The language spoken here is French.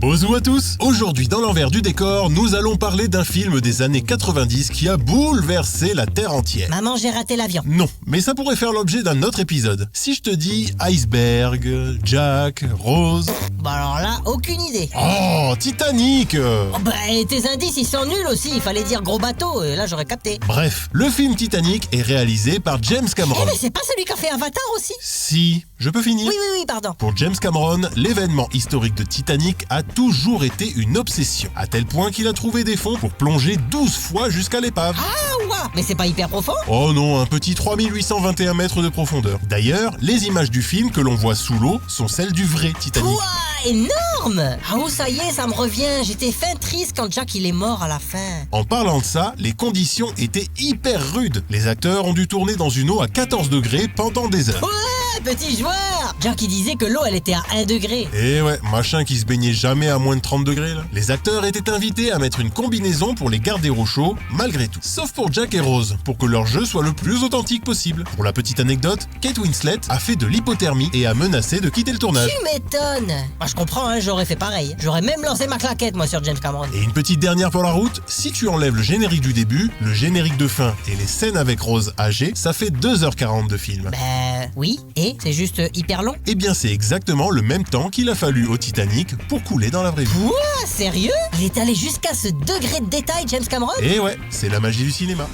Bonjour à tous. Aujourd'hui dans l'envers du décor, nous allons parler d'un film des années 90 qui a bouleversé la Terre entière. Maman, j'ai raté l'avion. Non, mais ça pourrait faire l'objet d'un autre épisode. Si je te dis Iceberg, Jack, Rose... Bon alors là, aucune idée. Oh, Titanic Oh bah, et tes indices, ils sont nuls aussi. Il fallait dire gros bateau, et là j'aurais capté. Bref, le film Titanic est réalisé par James Cameron. Eh mais c'est pas celui qui a fait Avatar aussi? Si, je peux finir? Oui, pardon. Pour James Cameron, l'événement historique de Titanic a toujours été une obsession, à tel point qu'il a trouvé des fonds pour plonger 12 fois jusqu'à l'épave. Ah ouah, mais c'est pas hyper profond? Oh non, un petit 3821 mètres de profondeur. D'ailleurs, les images du film que l'on voit sous l'eau sont celles du vrai Titanic. Ouah, énorme! Ah oh, ça y est, ça me revient. J'étais fin triste quand Jack il est mort à la fin. En parlant de ça, les conditions étaient hyper rudes. Les acteurs ont dû tourner dans une eau à 14 degrés pendant des heures. Ouais, petit joueur! Jack il disait que l'eau elle était à 1 degré. Et ouais, machin qui se baignait jamais à moins de 30 degrés là. Les acteurs étaient invités à mettre une combinaison pour les garder au chaud, malgré tout. Sauf pour Jack et Rose, pour que leur jeu soit le plus authentique possible. Pour la petite anecdote, Kate Winslet a fait de l'hypothermie et a menacé de quitter le tournage. Tu m'étonnes! Moi je comprends, hein, j'aurais fait pareil. J'aurais même lancé ma claquette moi sur James Cameron. Et une petite dernière pour la route, si tu enlèves le générique du début, le générique de fin et les scènes avec Rose âgée, ça fait 2h40 de film. Ben oui, et c'est juste hyper long. Eh bien c'est exactement le même temps qu'il a fallu au Titanic pour couler dans la vraie vie. Ouah, sérieux? Il est allé jusqu'à ce degré de détail, James Cameron? Et ouais, c'est la magie du cinéma.